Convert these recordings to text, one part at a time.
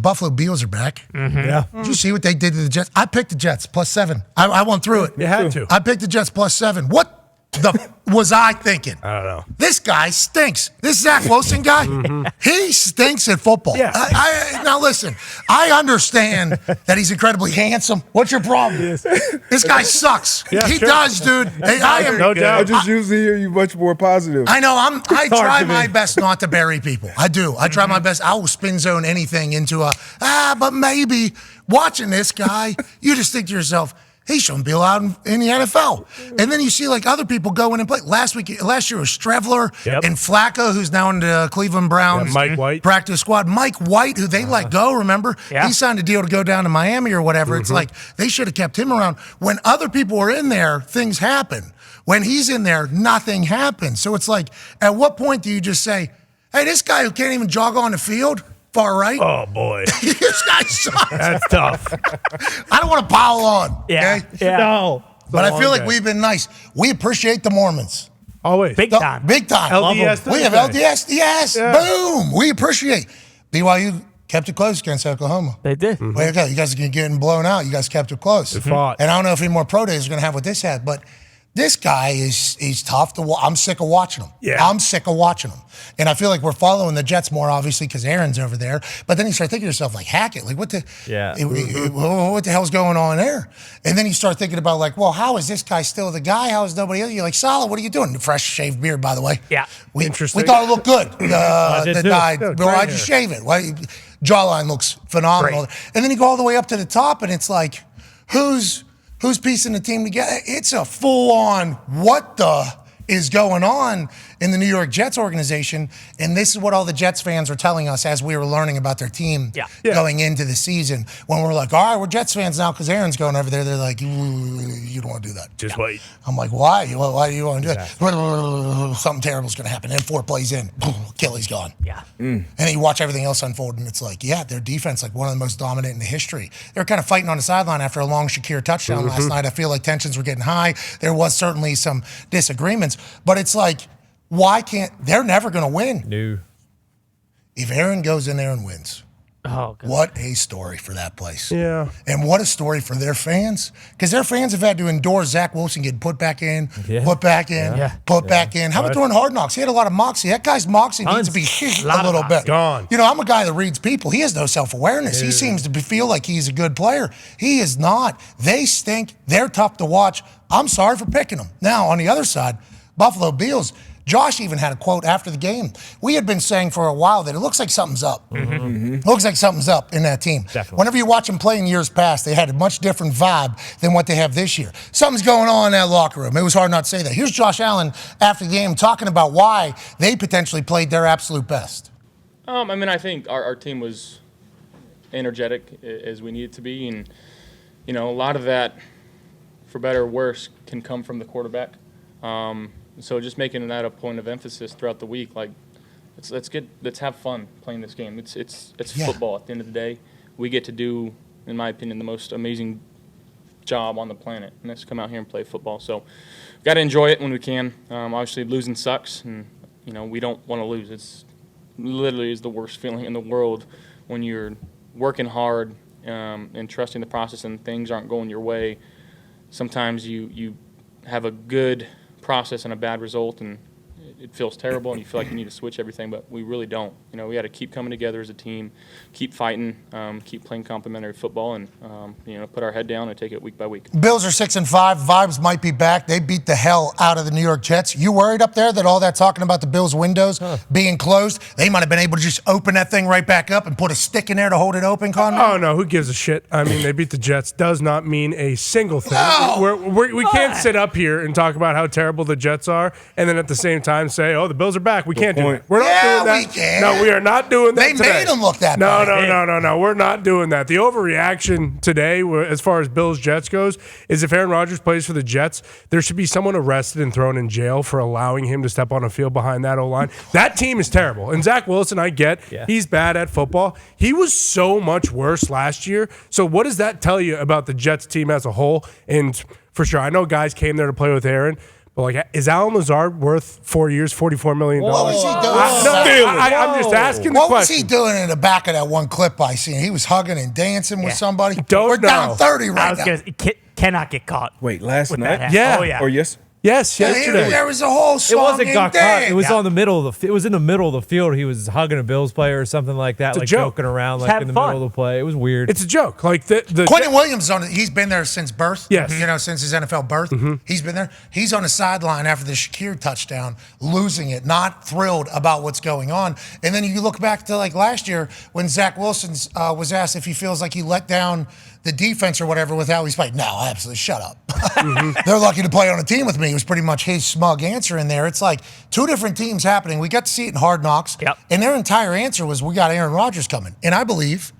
Buffalo Bills are back. Mm-hmm. Yeah. Did you see what they did to the Jets? I picked the Jets +7. I went through it. You had to. I picked the Jets +7. What the was I thinking? I don't know. This guy stinks. This Zach Wilson guy, he stinks at football. Yeah. Now listen, I understand that he's incredibly handsome. What's your problem? This guy sucks. Yeah, he sure. does, dude. I am. No doubt. I just usually hear you much more positive. I know. I try to my be. best not to bury people. I do. I try my best. I will spin zone anything into but maybe watching this guy, you just think to yourself, he shouldn't be allowed in the NFL. And then you see like other people go in and play. Last year was Strevler and Flacco, who's now in the Cleveland Browns Mike White practice squad. Mike White, who they let go, remember? Yeah. He signed a deal to go down to Miami or whatever. It's like they should have kept him around. When other people are in there, things happen. When he's in there, nothing happens. So it's like, at what point do you just say, hey, this guy who can't even jog on the field, far right. Oh, boy. This guy sucks. That's tough. I don't want to pile on. Yeah. Okay? Yeah. No. But I feel like we've been nice. We appreciate the Mormons. Always. Big time. Big time. LDS We have LDS. Yes. Yeah. Boom. We appreciate. BYU kept it close against Oklahoma. They did. Way to go. You guys are getting blown out. You guys kept it close. They fought. And I don't know if any more pro days are going to have what this had, but this guy he's tough to watch. I'm sick of watching him. Yeah. I'm sick of watching him. And I feel like we're following the Jets more, obviously, because Aaron's over there. But then you start thinking to yourself, like, Hackett, like, what the hell's going on there? And then you start thinking about, like, well, how is this guy still the guy? How is nobody else? You're like, Salah, what are you doing? Fresh shaved beard, by the way. Yeah. Interesting. We thought it looked good. did The too. guy, Yeah, well, I great just hair. shave it. Why? Jawline looks phenomenal. And then you go all the way up to the top, and it's like, who's piecing the team together? It's a full-on what the is going on in the New York Jets organization, and this is what all the Jets fans were telling us as we were learning about their team going into the season. When we're like, all right, we're Jets fans now because Aaron's going over there, they're like, you don't want to do that. Just wait. I'm like, why? Why do you want to do that? Something terrible's going to happen. And 4 plays in, Achilles gone. Yeah. And then you watch everything else unfold, and it's like, yeah, their defense, like one of the most dominant in the history. They were kind of fighting on the sideline after a long Shakir touchdown last night. I feel like tensions were getting high. There was certainly some disagreements, but it's like, why can't, they're never going to win. No. If Aaron goes in there and wins, Oh, God. what a story for that place. Yeah. And what a story for their fans. Because their fans have had to endure Zach Wilson getting put back in, put back in, put back in. How about during Hard Knocks? He had a lot of moxie. That guy's moxie needs to be a little bit. Gone. You know, I'm a guy that reads people. He has no self-awareness. He seems to feel like he's a good player. He is not. They stink. They're tough to watch. I'm sorry for picking them. Now, on the other side, Buffalo Bills, Josh even had a quote after the game. We had been saying for a while that it looks like something's up. It looks like something's up in that team. Definitely. Whenever you watch them play in years past, they had a much different vibe than what they have this year. Something's going on in that locker room. It was hard not to say that. Here's Josh Allen after the game talking about why they potentially played their absolute best. I mean, I think our team was energetic as we needed to be. And, you know, a lot of that, for better or worse, can come from the quarterback. So just making that a point of emphasis throughout the week, like let's have fun playing this game. It's football at the end of the day. We get to do, in my opinion, the most amazing job on the planet, and that's come out here and play football. So got to enjoy it when we can. Obviously, losing sucks, and you know we don't want to lose. It's literally is the worst feeling in the world when you're working hard and trusting the process, and things aren't going your way. Sometimes you have a good process and a bad result, and it feels terrible, and you feel like you need to switch everything, but we really don't. You know, we got to keep coming together as a team, keep fighting, keep playing complementary football, and you know, put our head down and take it week by week. Bills are 6-5. Vibes might be back. They beat the hell out of the New York Jets. You worried up there that all that talking about the Bills' windows being closed, they might have been able to just open that thing right back up and put a stick in there to hold it open, Conrad? Oh, no. Who gives a shit? I mean, they beat the Jets. Does not mean a single thing. We can't sit up here and talk about how terrible the Jets are and then at the same time say, oh, the Bills are back. We can't do it. We're not doing that. We can. No, we are not doing that They today. made them look that No, bad. no. We're not doing that. The overreaction today, as far as Bills-Jets goes, is if Aaron Rodgers plays for the Jets, there should be someone arrested and thrown in jail for allowing him to step on a field behind that O-line. That team is terrible. And Zach Wilson, I get, he's bad at football. He was so much worse last year. So what does that tell you about the Jets team as a whole? And for sure, I know guys came there to play with Aaron, But like, is Alan Lazard worth 4 years, $44 million? What was he doing? I'm just asking the What was question. he doing in the back of that one clip I seen? He was hugging and dancing with somebody. We're down 30 right now. Cannot get caught. Wait, last night? Yeah. Oh, yeah. Or yes? Yes, yesterday. There was a whole song. It wasn't got caught. It was Yeah. on the middle of the. It was in the middle of the field. He was hugging a Bills player or something like that, like joke. joking around, like having in the fun. middle of the play. It was weird. It's a joke. Like the Quentin Williams he's been there since birth. Yes. Since his NFL birth. He's been there. He's on the sideline after the Shakir touchdown, losing it, not thrilled about what's going on. And then you look back to like last year when Zach Wilson was asked if he feels like he let down the defense or whatever with how he's played. No, absolutely, shut up. They're lucky to play on a team with me. It was pretty much his smug answer in there. It's like two different teams happening. We got to see it in Hard Knocks. Yep. And their entire answer was, we got Aaron Rodgers coming. And I believe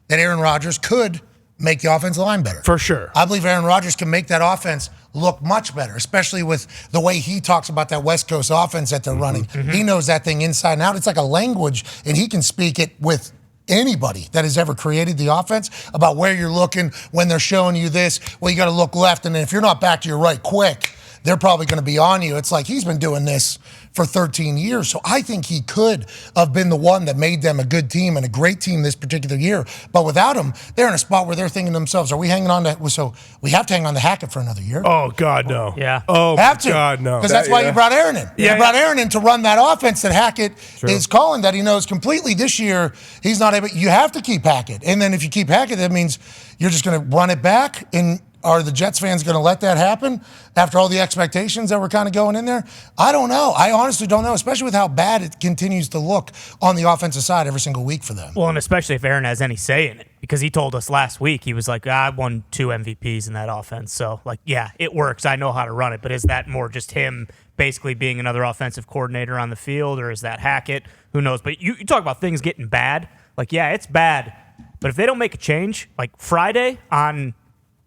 that Aaron Rodgers could make the offensive line better. For sure. I believe Aaron Rodgers can make that offense look much better, especially with the way he talks about that West Coast offense that they're running. He knows that thing inside and out. It's like a language, and he can speak it with anybody that has ever created the offense about where you're looking when they're showing you this. Well, you got to look left, and then if you're not back to your right quick, they're probably going to be on you. It's like he's been doing this for 13 years. So I think he could have been the one that made them a good team and a great team this particular year. But without him, they're in a spot where they're thinking to themselves, are we hanging on to, so we have to hang on to Hackett for another year? Oh, God, no. Yeah. Oh, Have to. God, no. Because that's why you brought Aaron in. Yeah, You brought Aaron in to run that offense that Hackett is calling, that he knows completely. This year, he's not able. You have to keep Hackett. And then if you keep Hackett, that means you're just going to run it back. And are the Jets fans going to let that happen after all the expectations that were kind of going in there? I don't know. I honestly don't know, especially with how bad it continues to look on the offensive side every single week for them. Well, and especially if Aaron has any say in it, because he told us last week, he was like, I won 2 MVPs in that offense. So, like, yeah, it works. I know how to run it. But is that more just him basically being another offensive coordinator on the field, or is that Hackett? Who knows? But you talk about things getting bad. Like, yeah, it's bad. But if they don't make a change, like Friday on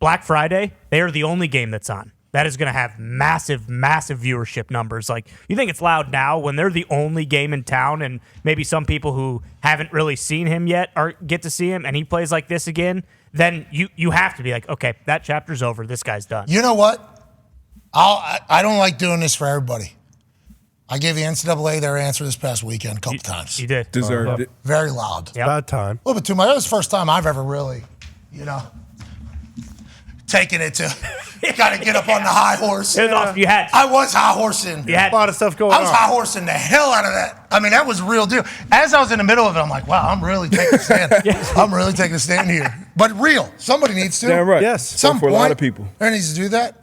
Black Friday, they are the only game that's on. That is going to have massive, massive viewership numbers. Like, you think it's loud now when they're the only game in town, and maybe some people who haven't really seen him yet get to see him, and he plays like this again, then you have to be like, okay, that chapter's over. This guy's done. You know what? I don't like doing this for everybody. I gave the NCAA their answer this past weekend a couple times. You did. Deserved it. Very loud. Yep. About time. A little bit too much. That was the first time I've ever really, taken it to got to get up on the high horse. It was awesome. You had to. I was high horsing. You had A lot of stuff going I was on. high horsing the hell out of that. I mean, that was real deal. As I was in the middle of it, I'm like, wow, I'm really taking a stand. I'm really taking a stand here. But real. Somebody needs to. Damn right. Yes. Some for a point, lot of people. there needs to do that.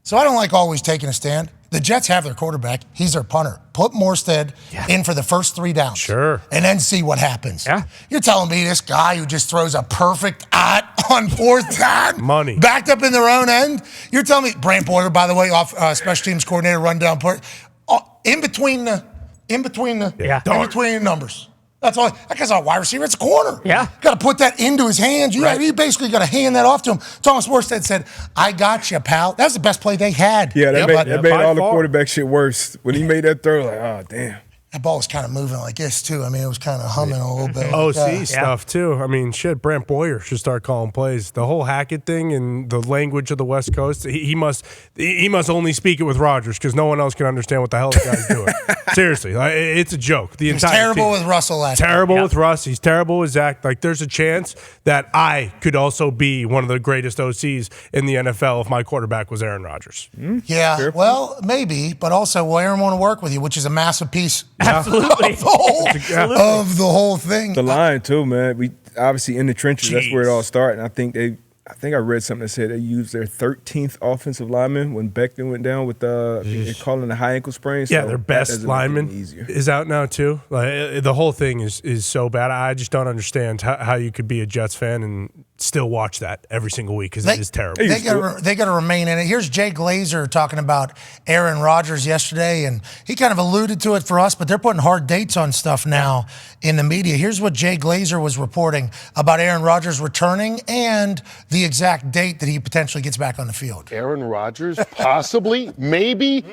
So I don't like always taking a stand. The Jets have their quarterback. He's their punter. Put Morstead in for the first 3 downs. Sure. And then see what happens. Yeah. You're telling me this guy who just throws a perfect on 4th down, Money. backed up in their own end. You're telling me Brant Boyer, by the way, off special teams coordinator, rundown part, in between the numbers. That's all. That guy's not a wide receiver. It's a corner. Yeah. Got to put that into his hands. You basically got to hand that off to him. Thomas Morstead said, I got you, pal. That was the best play they had. Yeah, that made By all the far. quarterback shit worse. When he made that throw, like, oh, damn. That ball was kind of moving like this, too. I mean, it was kind of humming a little bit. OC stuff too. I mean, shit. Brant Boyer should start calling plays. The whole Hackett thing and the language of the West Coast. He must only speak it with Rodgers because no one else can understand what the hell the guy's doing. Seriously, like, it's a joke. The He was entire terrible team. with Russell last year. Terrible with Russ. He's terrible with Zach. Like, there's a chance that I could also be one of the greatest OCs in the NFL if my quarterback was Aaron Rodgers. Yeah, well, maybe, but also, will Aaron want to work with you, which is a massive piece Absolutely. of the whole thing. The line, too, man. We obviously in the trenches, that's where it all started. And I think I read something that said they used their 13th offensive lineman when Becton went down with I think they're calling a high ankle sprain. Yeah, so their that best doesn't make it lineman easier. is out now too. Like, the whole thing is so bad. I just don't understand how you could be a Jets fan and still watch that every single week because it is terrible. They got to remain in it. Here's Jay Glazer talking about Aaron Rodgers yesterday, and he kind of alluded to it for us, but they're putting hard dates on stuff now in the media. Here's what Jay Glazer was reporting about Aaron Rodgers returning and the exact date that he potentially gets back on the field. Aaron Rodgers, possibly, maybe,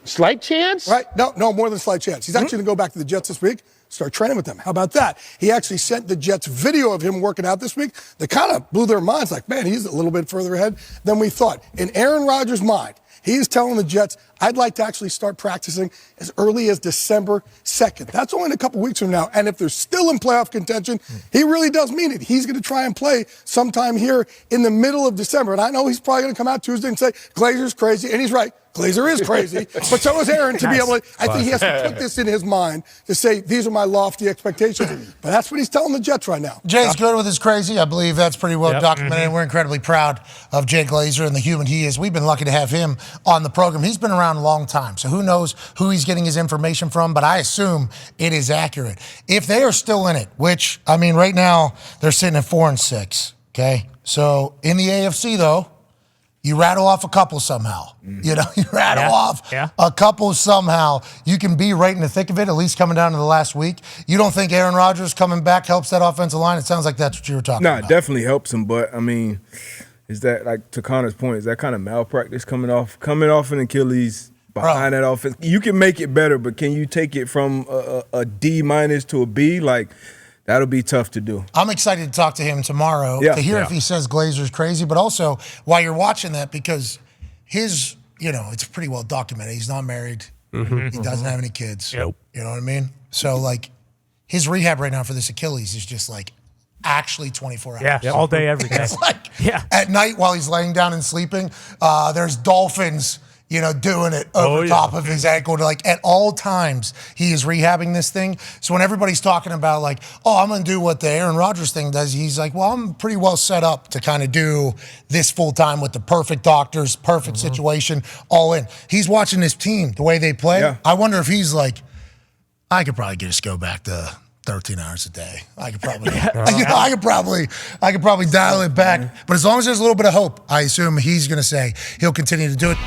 slight chance? Right? No, more than a slight chance. He's actually going to go back to the Jets this week, start training with them. How about that? He actually sent the Jets video of him working out this week that kind of blew their minds like, man, he's a little bit further ahead than we thought. In Aaron Rodgers' mind, He's telling the Jets, I'd like to actually start practicing as early as December 2nd. That's only in a couple weeks from now. And if they're still in playoff contention, he really does mean it. He's going to try and play sometime here in the middle of December. And I know he's probably going to come out Tuesday and say, Glazer's crazy. And he's right. Glazer is crazy, but so is Aaron to be able to. I think he has to put this in his mind to say, these are my lofty expectations. But that's what he's telling the Jets right now. Jay's good with his crazy. I believe that's pretty well documented. Mm-hmm. We're incredibly proud of Jay Glazer and the human he is. We've been lucky to have him on the program. He's been around a long time, so who knows who he's getting his information from, but I assume it is accurate. If they are still in it, which, I mean, right now they're sitting at 4-6, okay? So in the AFC, though, you rattle off a couple somehow. You know, you rattle off a couple somehow. You can be right in the thick of it, at least coming down to the last week. You don't think Aaron Rodgers coming back helps that offensive line? It sounds like that's what you were talking about. No, it definitely helps him. But, I mean, is that, like, to Connor's point, is that kind of malpractice coming off an Achilles behind that offense? You can make it better, but can you take it from a D- to a B? Like, that'll be tough to do. I'm excited to talk to him tomorrow to hear if he says Glazer's crazy, but also while you're watching that, because his, you know, it's pretty well documented. He's not married. He doesn't have any kids. You know what I mean? So, like, his rehab right now for this Achilles is just, like, actually 24 hours. Yeah, all day, every day. It's like at night while he's laying down and sleeping, there's dolphins, you know, doing it over top of his ankle. Like, at all times, he is rehabbing this thing. So when everybody's talking about, like, oh, I'm going to do what the Aaron Rodgers thing does, he's like, well, I'm pretty well set up to kind of do this full time with the perfect doctors, perfect situation, all in. He's watching his team, the way they play. Yeah. I wonder if he's like, I could probably just go back to 13 hours a day. I could probably, I could probably dial it back. But as long as there's a little bit of hope, I assume he's going to say he'll continue to do it.